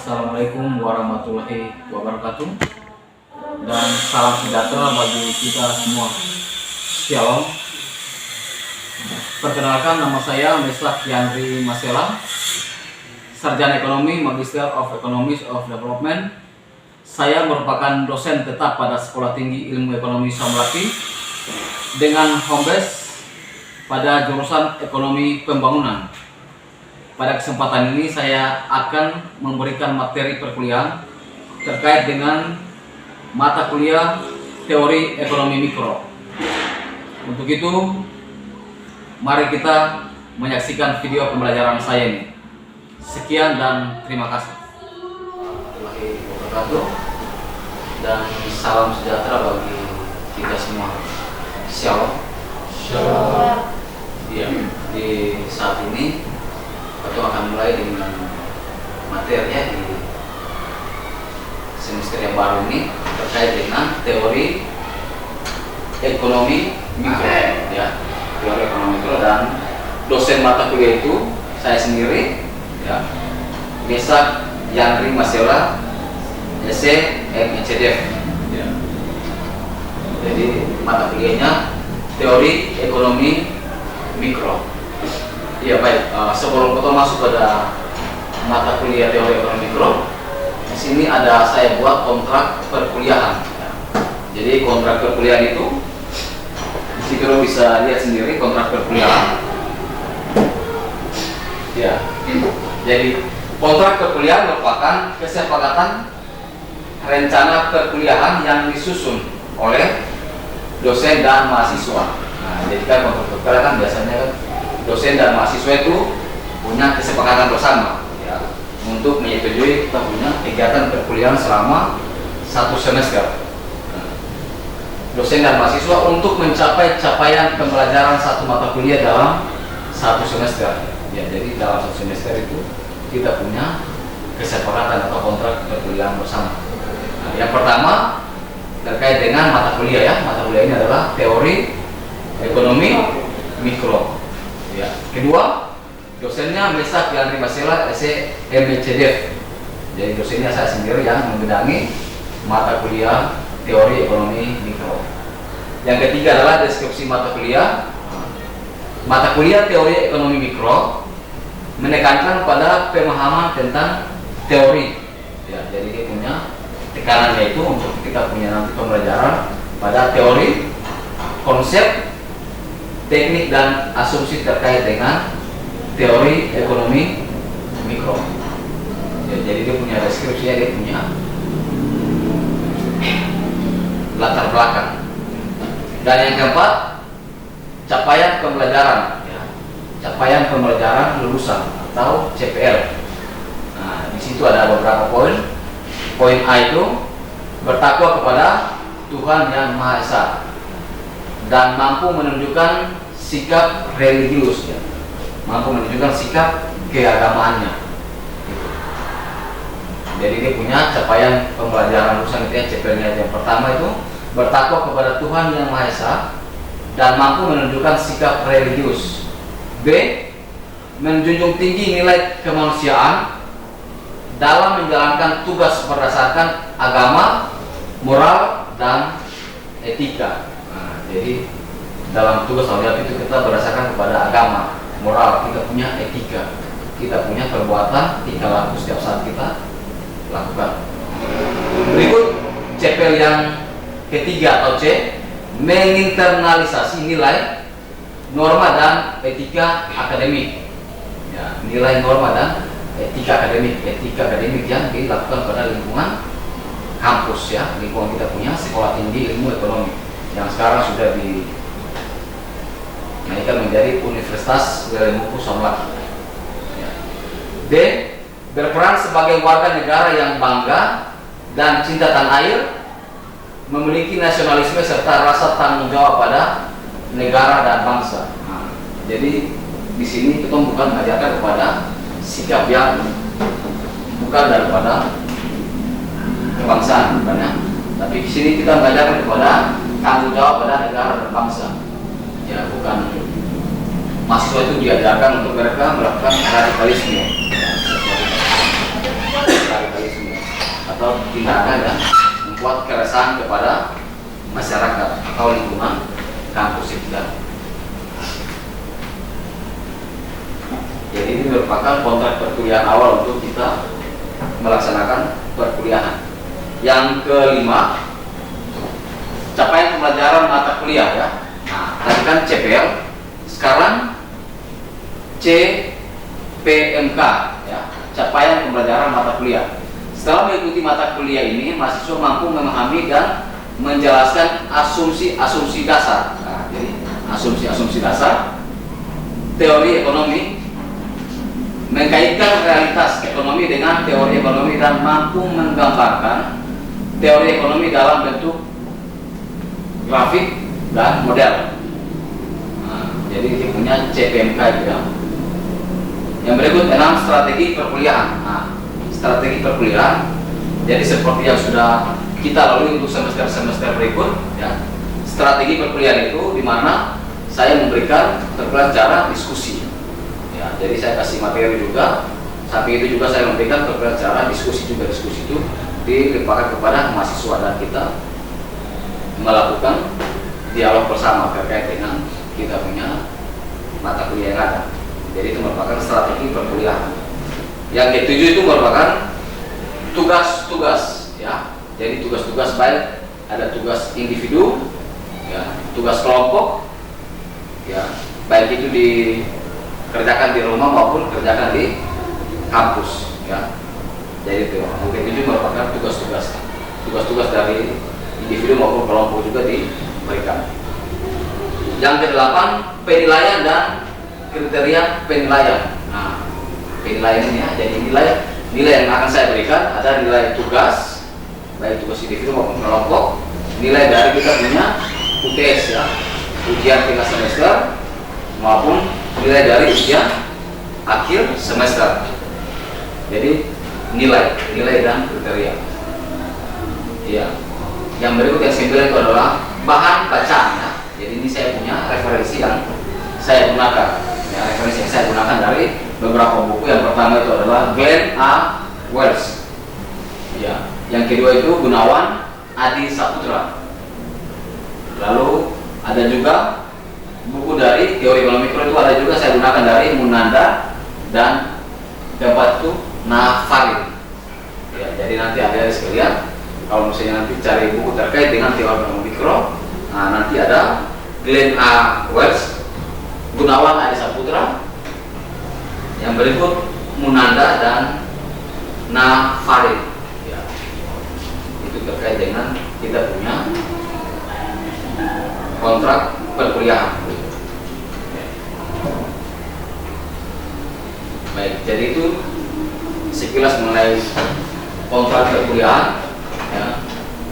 Assalamualaikum warahmatullahi wabarakatuh, dan salam sejahtera bagi kita semua. Shalom. Perkenalkan, nama saya Meslak Yandri Masela, Sarjana Ekonomi, Magister of Economics of Development. Saya merupakan dosen tetap pada Sekolah Tinggi Ilmu Ekonomi Samlaki dengan home base pada jurusan Ekonomi Pembangunan. Pada kesempatan ini saya akan memberikan materi perkuliahan terkait dengan mata kuliah teori ekonomi mikro. Untuk itu, mari kita menyaksikan video pembelajaran saya ini. Sekian dan terima kasih. Warahmatullahi wabarakatuh, dan salam sejahtera bagi kita semua. Shalom. Shalom. Ya, di saat ini kita akan mulai dengan materi di semester yang baru ini terkait dengan teori ekonomi mikro, ya, teori ekonomi mikro, dan dosen mata kuliah itu saya sendiri, ya, Meslak Yandri Masela, SE/MCDF, ya. Jadi mata kuliahnya teori ekonomi mikro. Iya, baik. Sebelum kita masuk pada mata kuliah teori ekonomi mikro, di sini ada saya buat kontrak perkuliahan. Jadi kontrak perkuliahan itu, di situ lo bisa lihat sendiri kontrak perkuliahan. Ya. Jadi kontrak perkuliahan merupakan kesepakatan rencana perkuliahan yang disusun oleh dosen dan mahasiswa. Nah, jadi kan kontrak perkuliahan kan biasanya kan dosen dan mahasiswa itu punya kesepakatan bersama, ya, untuk menyetujui kita punya kegiatan perkuliahan selama 1 semester. Dosen dan mahasiswa untuk mencapai capaian pembelajaran satu mata kuliah dalam 1 semester. Ya, jadi dalam 1 semester itu kita punya kesepakatan atau kontrak perkuliahan bersama. Nah, yang pertama terkait dengan mata kuliah, ya. Mata kuliah ini adalah teori ekonomi mikro. Ya. Kedua, dosennya Meslak Yandri Masela, SE/MCDF. Jadi dosennya saya sendiri yang membidangi mata kuliah teori ekonomi mikro. Yang ketiga adalah deskripsi mata kuliah. Mata kuliah teori ekonomi mikro menekankan pada pemahaman tentang teori. Ya, jadi dia punya tekanannya itu untuk kita punya nanti pembelajaran pada teori, konsep, teknik dan asumsi terkait dengan teori ekonomi mikro. Ya, jadi dia punya deskripsinya, dia punya latar belakang. Dan yang keempat, capaian pembelajaran, ya, capaian pembelajaran lulusan atau CPL. Nah, di situ ada beberapa poin. Poin A itu bertakwa kepada Tuhan Yang Maha Esa dan mampu menunjukkan sikap religius, ya, mampu menunjukkan sikap keagamaannya, gitu. Jadi dia punya capaian pembelajaran lulusan itu, ya, CPL-nya. Yang pertama itu bertakwa kepada Tuhan Yang Maha Esa dan mampu menunjukkan sikap religius. B, menjunjung tinggi nilai kemanusiaan dalam menjalankan tugas berdasarkan agama, moral, dan etika. Nah, jadi dalam tugas tanggung jawab itu kita berdasarkan kepada agama, moral, kita punya etika, kita punya perbuatan, tingkah laku setiap saat kita lakukan. Berikut CPL yang ketiga atau C, menginternalisasi nilai, norma dan etika akademik. Ya, nilai, norma dan etika akademik yang dilakukan pada lingkungan kampus, ya, lingkungan kita punya Sekolah Tinggi Ilmu Ekonomi yang sekarang sudah dinaikkan menjadi Universitas Wilayah Samlaki. Ya. D, berperan sebagai warga negara yang bangga dan cinta tanah air, memiliki nasionalisme serta rasa tanggung jawab pada negara dan bangsa. Nah, jadi di sini kita bukan mengajarkan kepada sikap yang bukan daripada kebangsaan, bukan, ya. Tapi di sini kita mengajarkan kepada tanggung jawab pada negara dan bangsa. Ya, bukan mahasiswa itu diajarkan untuk mereka melakukan radikalisme. atau tindakan yang membuat keresahan kepada masyarakat atau lingkungan kampus itu. Jadi ini merupakan kontrak perkuliahan awal untuk kita melaksanakan perkuliahan. Yang kelima, capaian pembelajaran mata kuliah ya. Nah, tadi kan CPL, sekarang CPMK ya, capaian pembelajaran mata kuliah. Setelah mengikuti mata kuliah ini, mahasiswa mampu memahami dan menjelaskan asumsi-asumsi dasar. Nah, jadi asumsi-asumsi dasar teori ekonomi, mengkaitkan realitas ekonomi dengan teori ekonomi dan mampu menggambarkan teori ekonomi dalam bentuk grafik dan model. Nah, jadi ini punya CPMK itu ya. Yang berikut 6 strategi perkuliahan. Nah, strategi perkuliahan. Jadi seperti yang sudah kita lalui untuk semester-semester berikut ya. Strategi perkuliahan itu di mana saya memberikan perkuliahan cara diskusi. Ya, jadi saya kasih materi juga, samping itu juga saya memberikan perkuliahan cara diskusi juga. Diskusi itu dilimpahkan kepada mahasiswa dan kita melakukan dialog bersama terkait dengan kita punya mata kuliah yang ada. Jadi itu merupakan strategi perkuliahan. Yang ketujuh itu merupakan tugas-tugas ya. Jadi tugas-tugas baik ada tugas individu ya, tugas kelompok ya, baik itu dikerjakan di rumah maupun kerjakan di kampus ya. Jadi itu yang ketujuh merupakan tugas-tugas dari individu maupun kelompok juga diberikan. Yang kedelapan, penilaian dan kriteria penilaian. Nah, penilaian ini ya, jadi nilai yang akan saya berikan ada nilai tugas, baik tugas individu maupun kelompok, nilai dari kita punya UTS ya, ujian tengah semester, maupun nilai dari ujian akhir semester. Jadi nilai dan kriteria. Iya. Yang berikut yang 9 itu adalah bahan bacaan ya. Jadi ini saya punya referensi yang saya gunakan. Ya, referensi yang saya gunakan dari beberapa buku. Yang pertama itu adalah Glenn A. Wells. Ya. Yang kedua itu Gunawan Adi Saputra. Lalu ada juga buku dari teori ekonomi mikro itu ada juga saya gunakan dari Munanda dan keempat itu Nafarin. Ya, jadi nanti ada sekalian kalau misalnya nanti cari buku terkait dengan teori ekonomi mikro, nah nanti ada Glenn A. Wells, Gunawan Adi Saputra, yang berikut Munanda dan Nafarin. Ya, itu terkait dengan kita punya kontrak perkuliahan. Baik, jadi itu sekilas mengenai kontrak perkuliahan ya.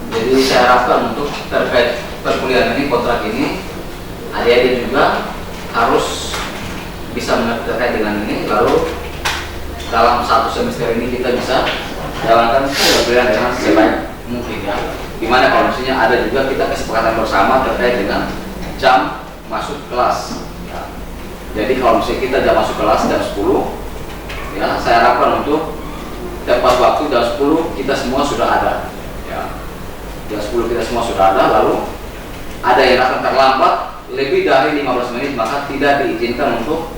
Jadi saya harapkan untuk terkait perkuliahan ini, kontrak ini, adik-adik juga harus bisa mengerti terkait dengan ini. Lalu dalam satu semester ini kita bisa jalankan perkuliahan dengan sebaik mungkin ya. Dimana kalau misalnya ada juga kita kesepakatan bersama terkait dengan jam masuk kelas ya. Jadi kalau misalnya kita jam masuk kelas jam 10 ya, saya harapkan untuk tepat waktu jam 10 kita semua sudah ada ya. Jam 10 kita semua sudah ada. Lalu ada yang akan terlambat lebih dari 15 menit maka tidak diizinkan untuk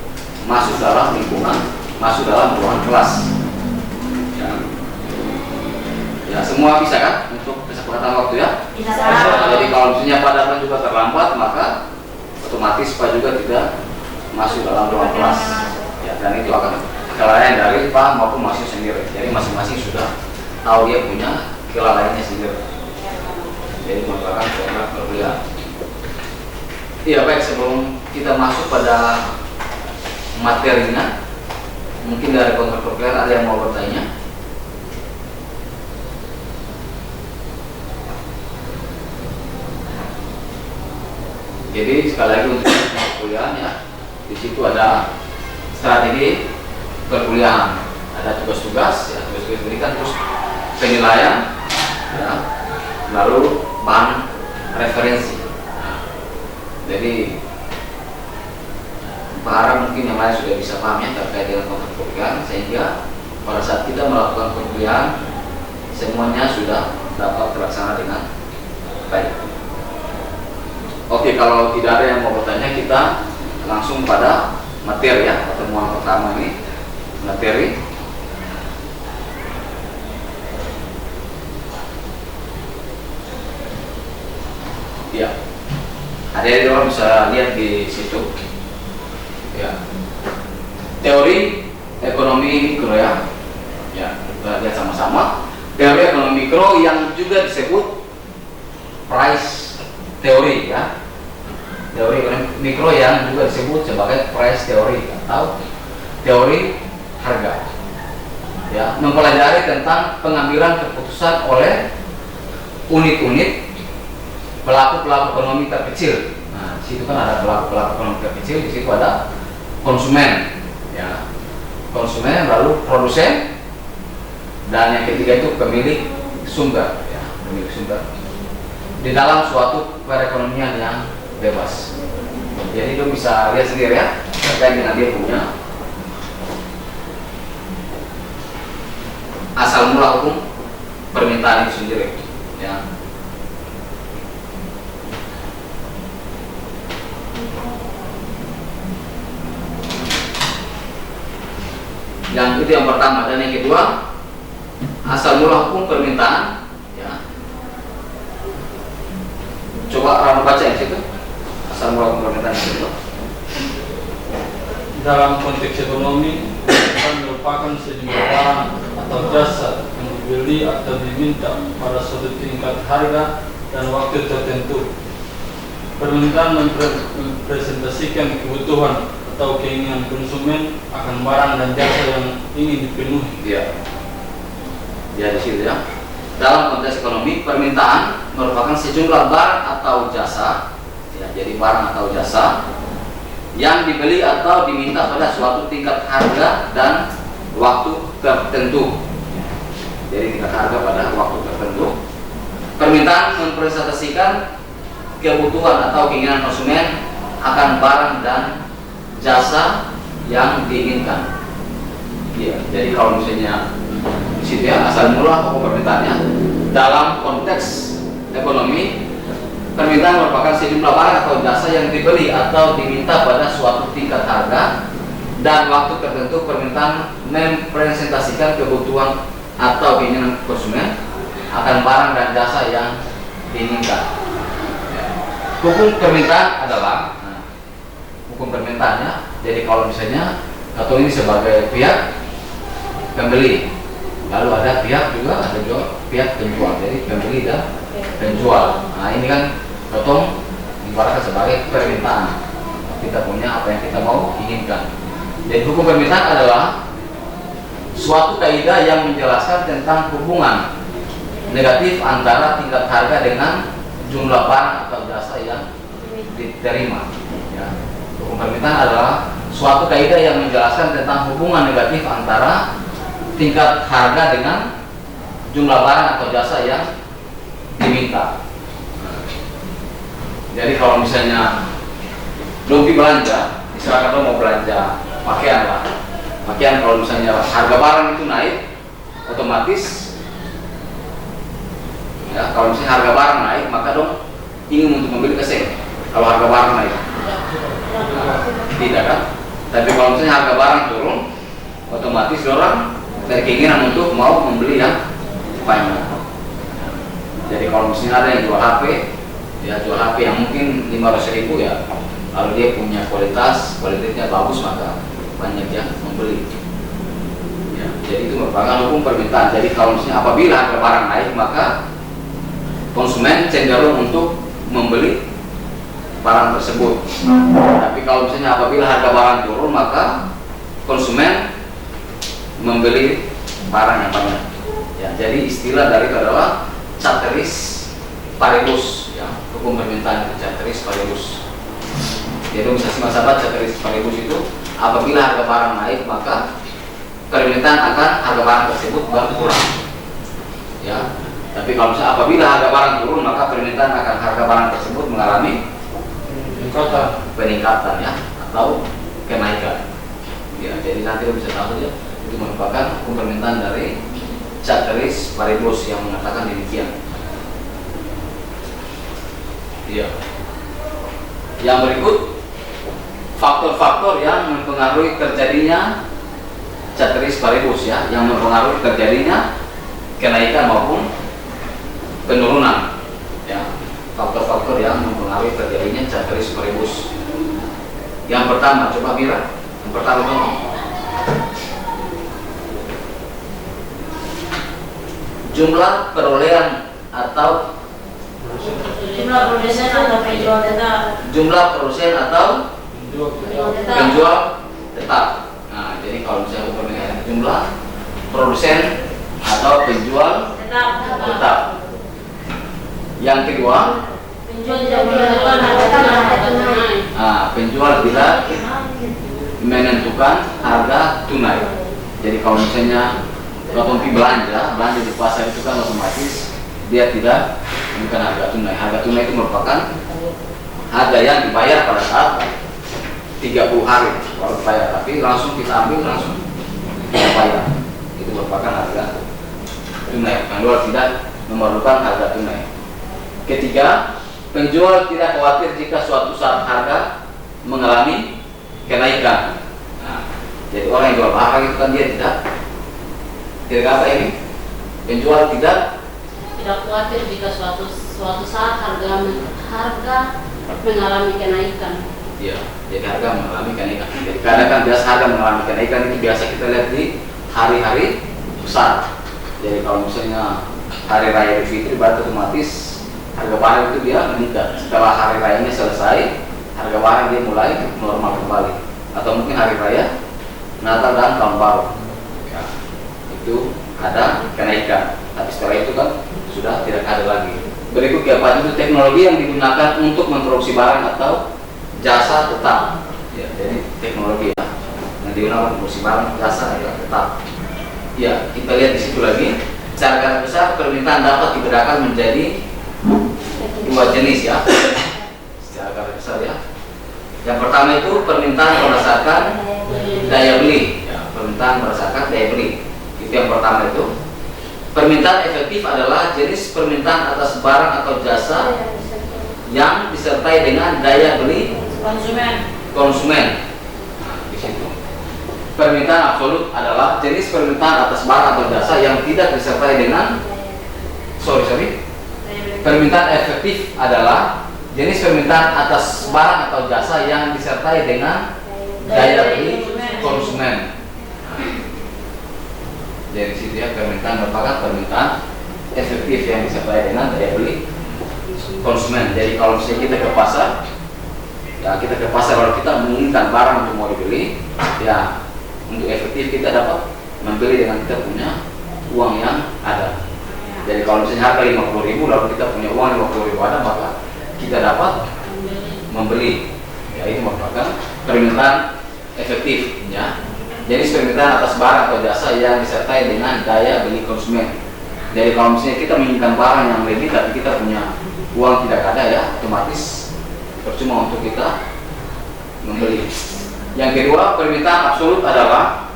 masuk dalam lingkungan, masuk dalam ruangan kelas ya. Ya, semua bisa kan untuk kesepakatan waktu ya? Bisa. Jadi kalau misalnya Pak juga terlambat maka otomatis Pak juga tidak masuk dalam ruangan kelas ya, dan itu akan kelalaian dari Pak maupun mahasiswa sendiri. Jadi masing-masing sudah tahu dia punya kelalaiannya sendiri. Jadi merupakan kontrak perkuliahan. Iya baik, sebelum kita masuk pada materinya, mungkin dari kontrak perkuliahan ada yang mau bertanya? Jadi sekali lagi untuk perkuliahan ya, di situ ada strategi perkuliahan, ada tugas-tugas ya, tugas-tugas diberikan, terus penilaian ya, lalu bahan referensi. Jadi para mungkin yang lain sudah bisa paham ya terkait dengan kontrak perkuliahan, sehingga pada saat kita melakukan perkuliahan semuanya sudah dapat terlaksana dengan baik. Oke, kalau tidak ada yang mau bertanya, kita langsung pada materi ya, pertemuan pertama ini materi. Ya, adik-adik orang bisa lihat di situ. Ya, teori ekonomi mikro ya. Ya, kita lihat sama-sama. Teori ekonomi mikro yang juga disebut price teori ya. Teori ekonomi mikro yang juga disebut sebagai price teori atau teori harga. Ya, mempelajari tentang pengambilan keputusan oleh unit-unit pelaku-pelaku ekonomi terkecil. Nah, di situ kan ada pelaku-pelaku ekonomi terkecil, di situ ada konsumen, ya, konsumen, lalu produsen, dan yang ketiga itu pemilik sumber, ya, pemilik sumber. Di dalam suatu perekonomian yang bebas. Jadi itu bisa lihat sendiri ya, terkait dengan dia punya asal mula hukum permintaan itu sendiri, ya. Yang itu yang pertama, dan yang kedua asal mula hukum permintaan ya. Coba Rano baca yang situ asal mula hukum permintaan yang kedua. Dalam konteks ekonomi akan merupakan sejumlah barang atau jasa yang dibeli atau diminta pada suatu tingkat harga dan waktu tertentu. Permintaan mempresentasikan kebutuhan atau keinginan konsumen akan barang dan jasa yang ingin dipenuhi. Iya. Ya di situ ya. Dalam konteks ekonomi, permintaan merupakan sejumlah barang atau jasa, ya, jadi barang atau jasa yang dibeli atau diminta pada suatu tingkat harga dan waktu tertentu. Jadi tingkat harga pada waktu tertentu. Permintaan mempresentasikan kebutuhan atau keinginan konsumen akan barang dan jasa yang diinginkan. Ya, jadi kalau misalnya di situ ya asal mula pokok permintaannya dalam konteks ekonomi, permintaan merupakan sejumlah barang atau jasa yang dibeli atau diminta pada suatu tingkat harga dan waktu tertentu. Permintaan mempresentasikan kebutuhan atau keinginan konsumen akan barang dan jasa yang diinginkan. Ya. Hukum permintaan adalah hukum permintaannya. Jadi kalau misalnya atau ini sebagai pihak pembeli, lalu ada pihak juga pihak penjual. Jadi pembeli dan penjual. Nah ini kan potong ibaratkan sebagai permintaan. Kita punya apa yang kita mau inginkan. Jadi hukum permintaan adalah suatu kaidah yang menjelaskan tentang hubungan negatif antara tingkat harga dengan jumlah barang atau jasa yang diterima. Ya. Hukum permintaan adalah suatu kaidah yang menjelaskan tentang hubungan negatif antara tingkat harga dengan jumlah barang atau jasa yang diminta. Jadi kalau misalnya Dompy belanja, misalkan lo mau belanja pakaian lah, pakaian kalau misalnya harga barang itu naik, otomatis ya kalau misalnya harga barang naik maka dong ingin untuk membeli keseng. Kalau harga barang naik tidak kan? Tapi kalau misalnya harga barang turun, otomatis orang dari keinginan untuk mau membeli yang banyak. Jadi kalau misalnya ada yang jual HP, ya jual HP yang mungkin 500.000 ya, kalau dia punya kualitasnya bagus maka banyak yang membeli. Ya, jadi itu merupakan hukum permintaan. Jadi kalau misalnya apabila harga barang naik maka konsumen cenderung untuk membeli barang tersebut. Tapi kalau misalnya apabila harga barang turun maka konsumen membeli barang yang banyak. Ya, jadi istilah dari itu adalah ceteris paribus. Ya, hukum permintaan itu ceteris paribus. Jadi bisa sahabat ceteris paribus itu apabila harga barang naik maka permintaan akan harga barang tersebut berkurang. Ya, tapi kalau misalnya apabila harga barang turun maka permintaan akan harga barang tersebut mengalami peningkatan ya atau kenaikan. Ya, jadi nanti lo bisa tahu ya itu merupakan hukum permintaan dari ceteris paribus yang mengatakan demikian. Iya. Yang berikut faktor-faktor yang mempengaruhi terjadinya ceteris paribus ya, yang mempengaruhi terjadinya kenaikan maupun penurunan ya. Faktor-faktor yang mempengaruhi terjadinya ceteris paribus. Yang pertama, coba Mira. Yang pertama ngomong. Jumlah perolehan atau Jumlah produsen atau penjual tetap. jumlah produsen atau penjual tetap. Nah, jadi kalau misalnya perbedaan jumlah produsen atau penjual tetap. Yang kedua, Penjual tidak menentukan harga tunai. penjual tidak menentukan harga tunai. Jadi kalau misalnya waktu belanja di pasar itu kan otomatis dia tidak menentukan harga tunai. Harga tunai itu merupakan harga yang dibayar pada saat 30 hari kalau dibayar, tapi langsung kita ambil langsung kita bayar. Itu merupakan harga tunai. Penjual tidak memerlukan harga tunai. Ketiga, penjual tidak khawatir jika suatu saat harga mengalami kenaikan. Nah, jadi orang yang jual barang itu kan dia tidak apa ini? Penjual tidak khawatir jika suatu saat harga mengalami kenaikan. Iya, jadi harga mengalami kenaikan. Jadi kadang kan biasa harga mengalami kenaikan itu biasa kita lihat di hari-hari besar. Jadi kalau misalnya hari raya Idul Fitri berarti otomatis harga barang itu dia meningkat. Setelah hari rayanya selesai, harga barang dia mulai normal kembali. Atau mungkin hari raya Natal dan Tahun Baru. Ya, itu ada kenaikan. Tapi setelah itu kan sudah tidak ada lagi. Berikutnya apa itu teknologi yang digunakan untuk memproduksi barang atau jasa tetap. Ya, jadi teknologi ya yang digunakan untuk memproduksi barang jasa ya tetap. Ya, kita lihat di situ lagi. Secara garis besar permintaan dapat dibedakan menjadi dua jenis ya. Secara garis besar ya. Yang pertama itu permintaan berdasarkan daya beli. Ya, permintaan berdasarkan daya beli. Itu yang pertama itu. Permintaan efektif adalah jenis permintaan atas barang atau jasa yang disertai dengan daya beli konsumen. Nah, di situ. Permintaan absolut adalah jenis permintaan atas barang atau jasa yang tidak disertai dengan Permintaan efektif adalah jenis permintaan atas barang atau jasa yang disertai dengan daya beli konsumen. Dari situ ya, permintaan merupakan permintaan efektif yang disertai dengan daya beli konsumen. Jadi kalau misalnya kita ke pasar, ya kita ke pasar kalau kita menginginkan barang untuk mau dibeli, ya untuk efektif kita dapat membeli dengan kita punya uang yang ada. Jadi kalau misalnya harga 50.000 lalu kita punya uang 50.000 ada, maka kita dapat membeli. Ya itu merupakan permintaan efektif ya. Jadi permintaan atas barang atau jasa yang disertai dengan daya beli konsumen. Jadi kalau misalnya kita menginginkan barang yang lebih tapi kita punya uang tidak ada ya, otomatis percuma untuk kita membeli. Yang kedua, permintaan absolut adalah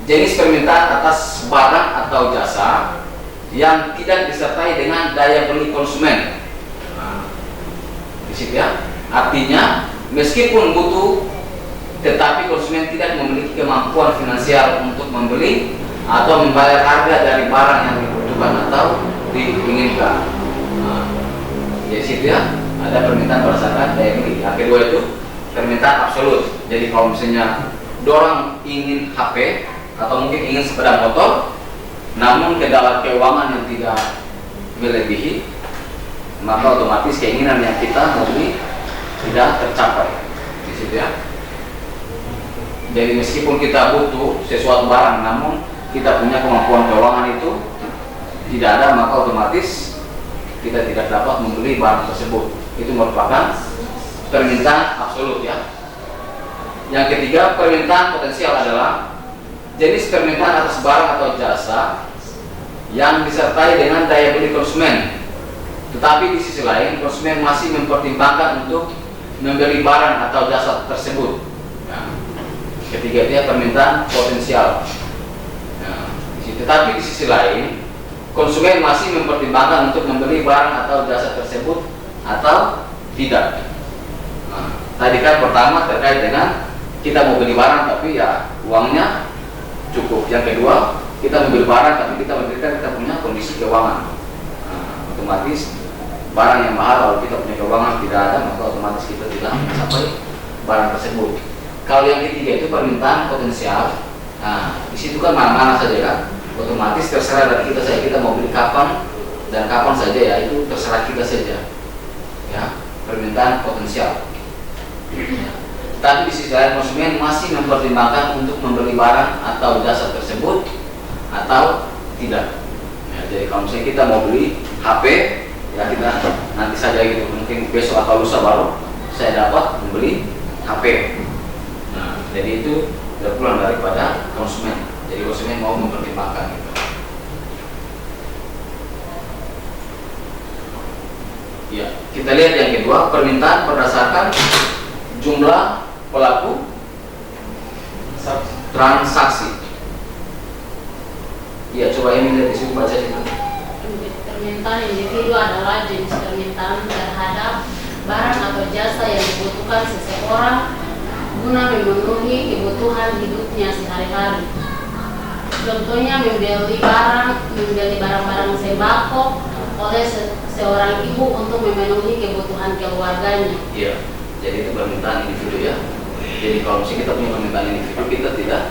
jenis permintaan atas barang atau jasa yang tidak disertai dengan daya beli konsumen. Nah, di situ ya. Artinya meskipun butuh, tetapi konsumen tidak memiliki kemampuan finansial untuk membeli atau membayar harga dari barang yang dibutuhkan atau diinginkan. Nah, di situ ya. Ada permintaan berdasarkan daya beli. Yang kedua itu permintaan absolut. Jadi kalau misalnya dorang ingin HP atau mungkin ingin sepeda motor, namun kendala keuangan yang tidak melebihi, maka otomatis keinginan yang kita membeli tidak tercapai. Di situ ya. Jadi meskipun kita butuh sesuatu barang, namun kita punya kemampuan keuangan itu tidak ada, maka otomatis kita tidak dapat membeli barang tersebut. Itu merupakan permintaan absolut ya. Yang ketiga, permintaan potensial adalah jenis permintaan atas barang atau jasa yang disertai dengan daya beli konsumen, tetapi di sisi lain konsumen masih mempertimbangkan untuk membeli barang atau jasa tersebut. Nah, ketiga dia permintaan potensial. Nah, di situ Tetapi di sisi lain, konsumen masih mempertimbangkan untuk membeli barang atau jasa tersebut atau tidak. Nah, tadi kan pertama terkait dengan kita mau beli barang tapi ya uangnya cukup. Yang kedua, kita membeli barang tapi kita memberikan kita punya kondisi keuangan. Nah, otomatis barang yang mahal kalau kita punya keuangan tidak ada, maka otomatis kita tidak mencapai barang tersebut. Kalau yang ketiga itu permintaan potensial. Nah, di situ kan mana-mana saja kan. Otomatis terserah dari kita saja, kita mau beli kapan dan kapan saja ya, itu terserah kita saja. Ya, permintaan potensial. Ya. Tapi di sisi lain konsumen masih mempertimbangkan untuk membeli barang atau jasa tersebut atau tidak. Ya, jadi kalau misalnya kita mau beli HP, ya kita nanti saja gitu, mungkin besok atau lusa baru saya dapat membeli HP. Nah, jadi itu terpulang daripada konsumen. Jadi konsumen mau mempertimbangkan gitu. Ya, kita lihat yang kedua, permintaan berdasarkan jumlah pelaku transaksi. Iya, coba ini lihat di situ, baca situ. Permintaan individu adalah jenis permintaan terhadap barang atau jasa yang dibutuhkan seseorang guna memenuhi kebutuhan hidupnya sehari-hari. Contohnya membeli barang-barang sembako oleh seorang ibu untuk memenuhi kebutuhan keluarganya. Iya, jadi itu permintaan individu ya. Jadi kalau misalnya kita punya permintaan individu, kita tidak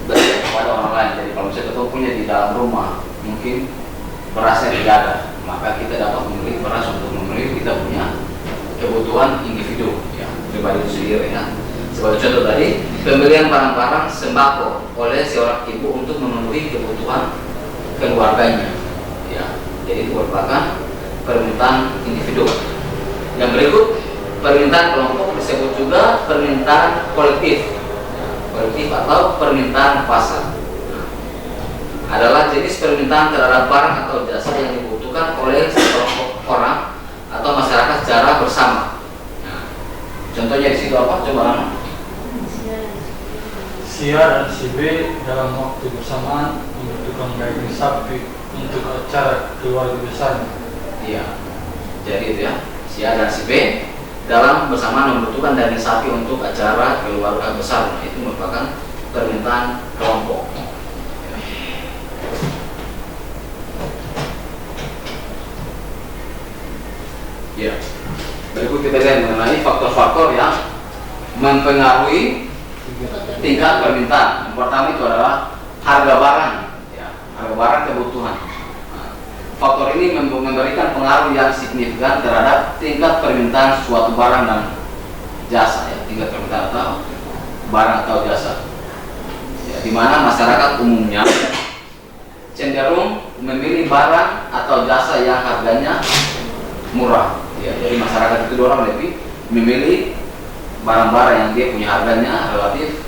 bergantung kepada orang lain. Jadi kalau misalnya kita punya di dalam rumah, mungkin berasnya tidak ada, maka kita dapat membeli beras untuk memenuhi kita punya kebutuhan individu ya, pribadi itu sendiri ya. Sebagai contoh tadi, pembelian barang-barang sembako oleh seorang ibu untuk memenuhi kebutuhan keluarganya ya. Jadi itu merupakan permintaan individu. Yang berikut, permintaan kelompok disebut juga permintaan kolektif ya, kolektif atau permintaan pasar. Adalah jenis permintaan terhadap barang atau jasa yang dibutuhkan oleh sekelompok orang atau masyarakat secara bersama. Nah, contohnya di situ apa? Coba. Si A dan si B dalam waktu bersamaan membutuhkan daging sapi untuk acara keluarga besarnya. Iya. Jadi itu ya, si A dan si B dalam bersamaan membutuhkan daging sapi untuk acara keluarga besar. Nah, itu merupakan permintaan kelompok. Ya. Berikut kita lihat mengenai faktor-faktor yang mempengaruhi tingkat permintaan. Yang pertama itu adalah harga barang, ya, harga barang kebutuhan. Nah, faktor ini memberikan pengaruh yang signifikan terhadap tingkat permintaan suatu barang dan jasa, ya, tingkat permintaan atau barang atau jasa. Ya, di mana masyarakat umumnya cenderung memilih barang atau jasa yang harganya murah. Ya, jadi masyarakat itu orang lebih memilih barang-barang yang dia punya harganya relatif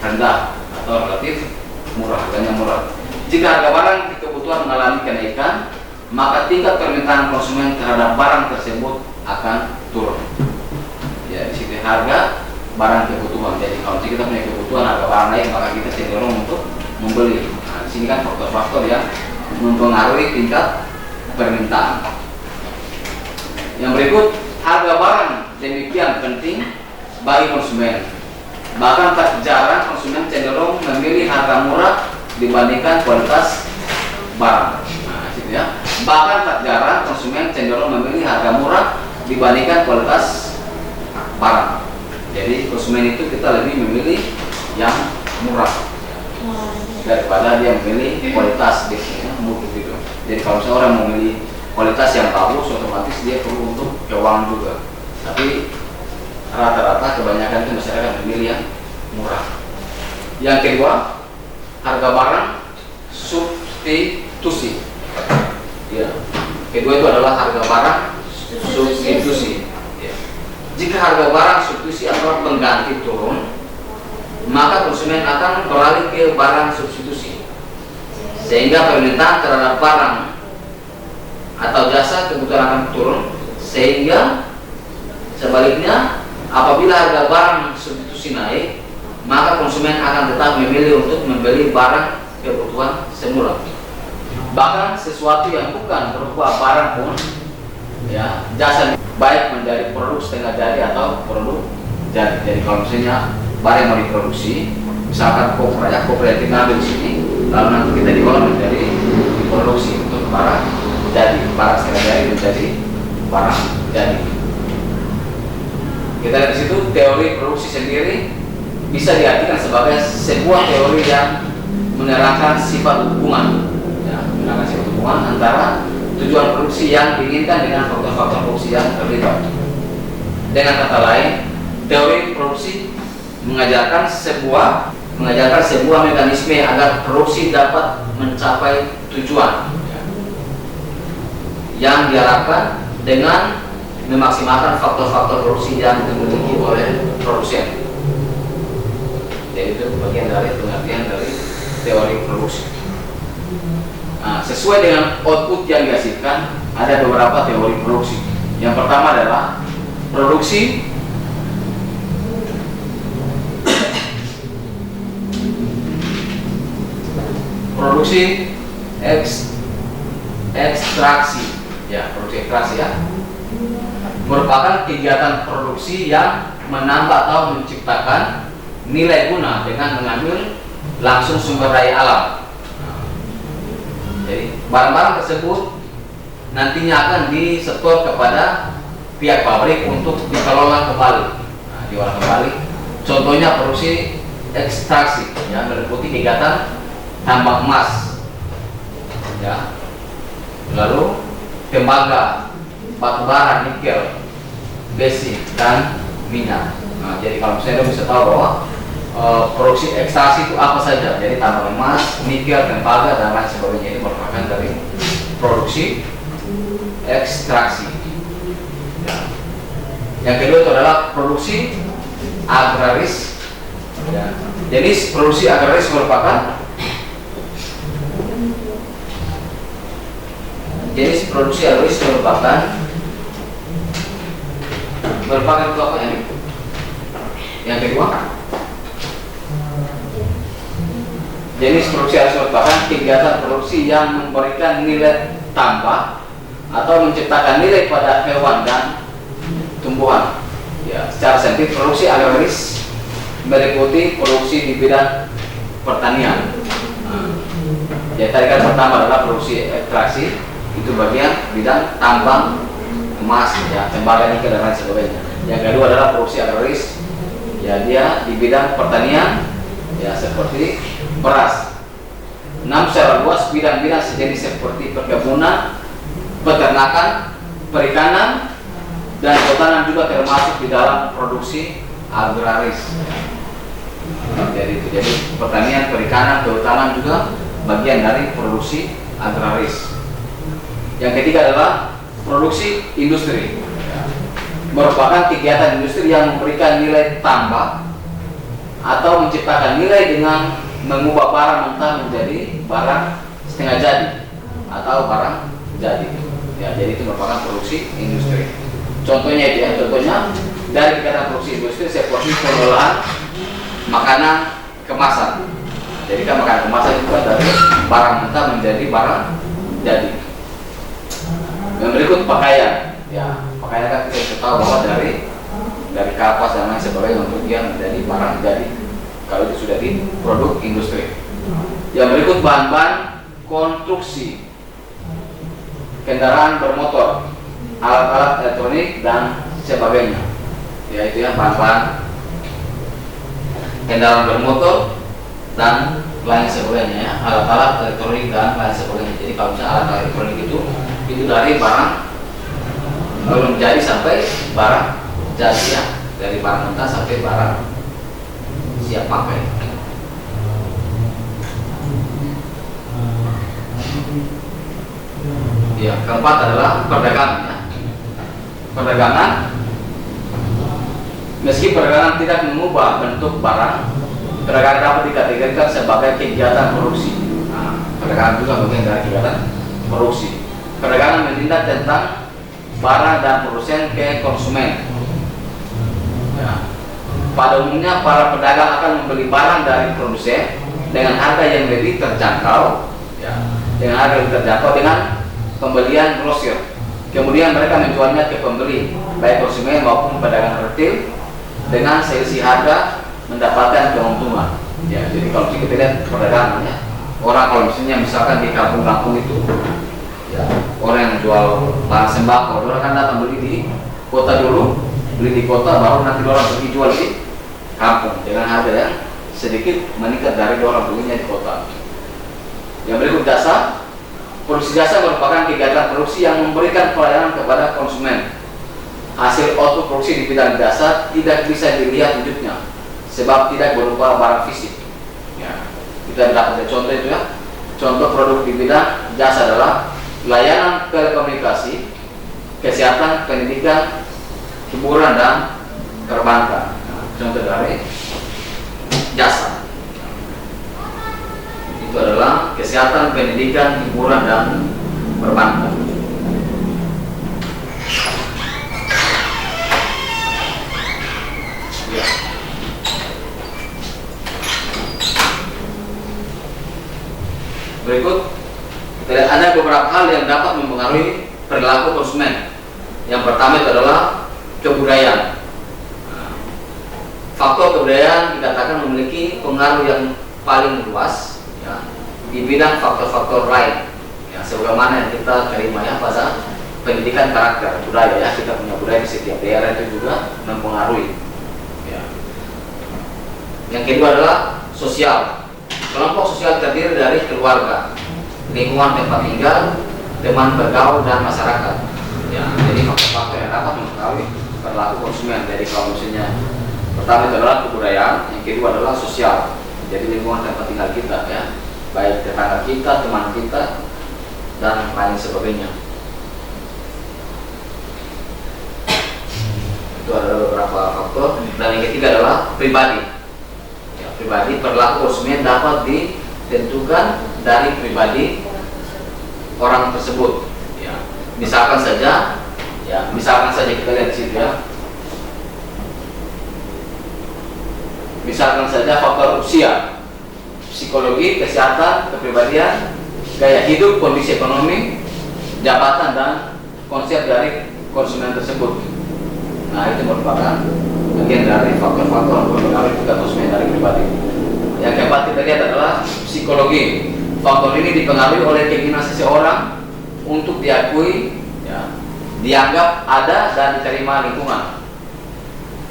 rendah atau relatif murah, harganya murah. Jika harga barang kebutuhan mengalami kenaikan, maka tingkat permintaan konsumen terhadap barang tersebut akan turun. Ya, di situ harga barang kebutuhan. Jadi kalau kita punya kebutuhan harga barang naik, maka kita cenderung untuk membeli. Nah, di sini kan faktor-faktor yang mempengaruhi tingkat permintaan. Yang berikut, harga barang demikian penting bagi konsumen. Bahkan tak jarang konsumen cenderung memilih harga murah dibandingkan kualitas barang. Nah, situ ya. Bahkan tak jarang konsumen cenderung memilih harga murah dibandingkan kualitas barang. Jadi konsumen itu kita lebih memilih yang murah daripada dia memilih kualitas biasanya gitu. Jadi kalau misalnya orang memilih kualitas yang bagus, otomatis dia perlu untuk keuangan juga. Tapi rata-rata kebanyakan itu masyarakat memilih yang murah. Yang kedua, harga barang substitusi. Ya. Kedua itu adalah harga barang substitusi. Ya. Jika harga barang substitusi atau pengganti turun, maka konsumen akan beralih ke barang substitusi, sehingga permintaan terhadap barang atau jasa kebutuhan akan turun. Sehingga sebaliknya, apabila harga barang substitusi naik, maka konsumen akan tetap memilih untuk membeli barang kebutuhan semula. Bahkan sesuatu yang bukan berupa barang pun, ya, jasa baik menjadi produk setengah jadi atau produk jadi. Jadi kalau misalnya barang yang mau diproduksi, misalkan kopra yang ngambil di sini, lalu nanti kita diolah menjadi diproduksi untuk barang jadi, barang setengah jadi menjadi barang jadi. Kita lihat di situ teori produksi sendiri bisa diartikan sebagai sebuah teori yang menerangkan sifat hubungan, ya, menerangkan sifat hubungan antara tujuan produksi yang diinginkan dengan faktor-faktor produksi yang terlibat. Dengan kata lain, teori produksi mengajarkan sebuah mekanisme agar produksi dapat mencapai tujuan, ya, yang diharapkan dengan memaksimalkan faktor-faktor produksi yang dimiliki oleh produsen. Jadi itu bagian dari pengertian dari teori produksi. Nah, sesuai dengan output yang dihasilkan, ada beberapa teori produksi. Yang pertama adalah produksi ekstraksi, ya, produksi ekstraksi, ya, merupakan kegiatan produksi yang menambah atau menciptakan nilai guna dengan mengambil langsung sumber daya alam. Jadi barang-barang tersebut nantinya akan disetor kepada pihak pabrik untuk dikelola kembali, diolah kembali. Contohnya produksi ekstraksi, ya, meliputi kegiatan tambang emas, ya, lalu tembaga, batu bara, nikel, besi, dan minyak. Nah, jadi kalau misalnya bisa tahu bahwa produksi ekstraksi itu apa saja, jadi tambang emas, nikel, tembaga, dan lain sebagainya, ini merupakan dari produksi ekstraksi, ya. Yang kedua itu adalah produksi agraris, ya. Jenis produksi agraris merupakan itu apa ini? Yang kedua, jenis produksi harus merupakan kegiatan produksi yang memberikan nilai tambah atau menciptakan nilai pada hewan dan tumbuhan. Ya, secara saintifik produksi agraris meliputi produksi di bidang pertanian. Ya, tadi kan pertama adalah produksi ekstraksi, itu bagian bidang tambang emas, ya, tembaga, nikel, dan lain sebagainya. Yang kedua adalah produksi agraris, ya, dia di bidang pertanian, ya, seperti beras. 6 secara luas bidang-bidang sejenis seperti perkebunan, peternakan, perikanan, dan kehutanan juga termasuk di dalam produksi agraris. Jadi pertanian, perikanan, kehutanan juga bagian dari produksi agraris. Yang ketiga adalah produksi industri, merupakan kegiatan industri yang memberikan nilai tambah atau menciptakan nilai dengan mengubah barang mentah menjadi barang setengah jadi atau barang jadi. Ya, jadi itu merupakan produksi industri. Contohnya itu, ya, contohnya dari kegiatan produksi industri seperti pengolahan makanan kemasan. Jadi kan makanan kemasan itu kan dari barang mentah menjadi barang jadi. Yang berikut pakaian, ya, pakaian kan kita bisa tahu bahwa dari kapas dan lain sebagainya untuk dia menjadi barang jadi kalau itu sudah di produk industri. Yang berikut bahan-bahan konstruksi, kendaraan bermotor, alat-alat elektronik dan sebagainya. Ya, itu ya, bahan-bahan kendaraan bermotor dan lain sebagainya, ya, alat-alat elektronik dan lain sebagainya. Jadi kalau misalnya alat elektronik itu dari barang belum jadi sampai barang jadi, ya, dari barang mentah sampai barang siap pakai. Ya, keempat adalah perdagangan, ya. Perdagangan, meski perdagangan tidak mengubah bentuk barang, perdagangan dapat dikategorikan sebagai kegiatan produksi. Nah, perdagangan juga bagian dari kegiatan produksi. Perdagangan menindak tentang barang dan produsen ke konsumen. Ya. Pada umumnya para pedagang akan membeli barang dari produsen dengan harga yang lebih terjangkau, ya, dengan harga yang terjangkau dengan pembelian grosir. Kemudian mereka menjualnya ke pembeli, baik konsumen maupun pedagang retail, dengan selisih harga mendapatkan keuntungan. Ya, jadi kalau kita lihat perdagangan, ya, orang kalau misalkan di kampung-kampung itu, ya, orang yang jual bahan sembako, orang kan datang beli di kota dulu, beli di kota, baru nanti orang pergi jual di kampung dengan harga yang sedikit meningkat dari orang belinya di kota. Yang berikut jasa. Produksi jasa merupakan kegiatan produksi yang memberikan pelayanan kepada konsumen. Hasil output produksi di bidang jasa tidak bisa dilihat wujudnya, sebab tidak berupa barang fisik. Ya, kita dapat contoh itu, ya. Contoh produk di bidang jasa adalah layanan telekomunikasi, kesehatan, pendidikan, hiburan, dan perbankan. Nah, contoh dari jasa itu adalah kesehatan, pendidikan, hiburan, dan perbankan. Ya. Berikut kita lihat ada beberapa hal yang dapat mempengaruhi perilaku konsumen. Yang pertama itu adalah kebudayaan. Faktor kebudayaan dikatakan memiliki pengaruh yang paling luas, ya, di bidang faktor-faktor lain, ya, sebagaimana yang kita terima, ya, pada pendidikan karakter budaya, ya, kita punya budaya di setiap daerah itu juga mempengaruhi, ya. Yang kedua adalah sosial. Kelompok sosial terdiri dari keluarga, lingkungan tempat tinggal, teman bergaul, dan masyarakat, ya. Jadi faktor-faktor yang dapat mempengaruhi perilaku konsumen. Jadi kalau misalnya pertama itu adalah kebudayaan, yang kedua adalah sosial. Jadi lingkungan tempat tinggal kita, ya, baik tetangga kita, teman kita, dan lain sebagainya. Itu adalah beberapa faktor. Dan yang ketiga adalah pribadi. Ya, pribadi, perilaku konsumen dapat ditentukan dari pribadi orang tersebut. Ya, misalkan saja kita lihat di situ, ya. Misalkan saja faktor usia, psikologi, kesehatan, kepribadian, gaya hidup, kondisi ekonomi, jabatan, dan konsep dari konsumen tersebut. Nah, itu merupakan bagian dari faktor-faktor yang mempengaruhi juga konsumen dari pribadi. Yang keempat kita lihat adalah psikologi. Faktor ini dipengaruhi oleh keinginan seseorang untuk diakui, ya, dianggap ada, dan diterima lingkungan.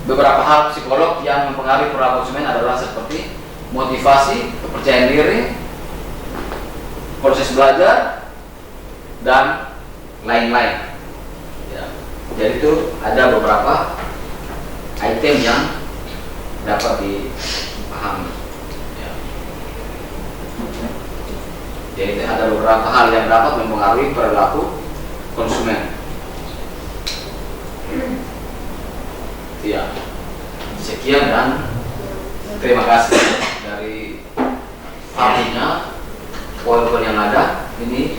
Beberapa hal psikolog yang mempengaruhi perilaku konsumen adalah seperti motivasi, kepercayaan diri, proses belajar, dan lain-lain. Ya. Jadi itu ada beberapa item yang dapat dipahami. Ya. Jadi ada beberapa hal yang dapat mempengaruhi perilaku konsumen. Ya, sekian dan terima kasih dari artinya poin-poin yang ada. Ini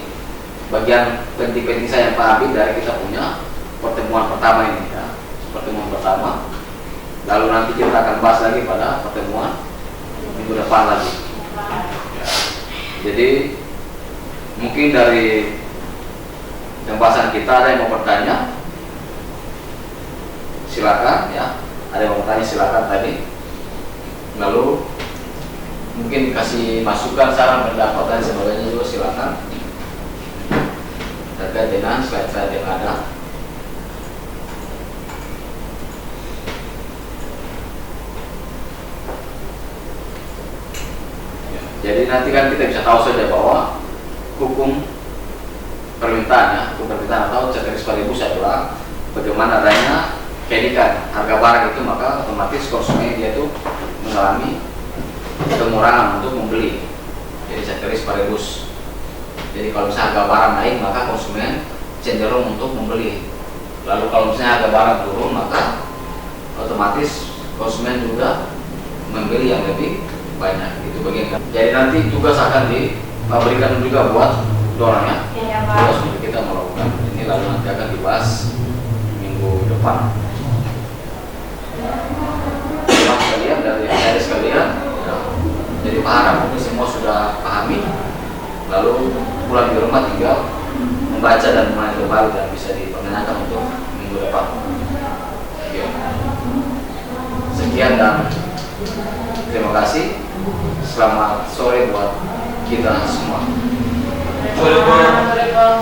bagian penting-penting saya yang Pak Habib dari kita punya pertemuan pertama ini, ya, pertemuan pertama. Lalu nanti kita akan bahas lagi pada pertemuan minggu depan lagi. Ya. Jadi mungkin dari pembahasan kita ada yang mau bertanya? Silakan, ya. Ada yang mau bertanya silakan tadi. Lalu mungkin kasih masukan, saran, pendapat, dan sebagainya juga silakan terkait dengan slide-slide yang ada. Ya, jadi nanti kan kita bisa tahu saja bahwa hukum permintaan, ya, hukum permintaan atau ceteris paribus adalah bagaimana adanya kenaikan harga barang itu, maka otomatis konsumen dia itu mengalami pengurangan untuk membeli. Jadi ceteris paribus. Jadi kalau misalnya harga barang naik, maka konsumen cenderung untuk membeli. Lalu kalau misalnya harga barang turun, maka otomatis konsumen juga membeli yang lebih banyak. Itu bagian. Jadi nanti tugas akan diberikan juga buat dorong, ya. Iya, Pak. Tugas untuk kita melakukan ini, lalu nanti akan dibahas minggu depan. Sekalian dari sekalian, ya. Jadi paham semua sudah pahami, lalu pulang di rumah tinggal membaca dan mengenai kembali dan bisa diperkenalkan untuk minggu depan. Ya. Sekian dan terima kasih. Selamat sore buat kita semua. Sore, Bang. Sore, Bang.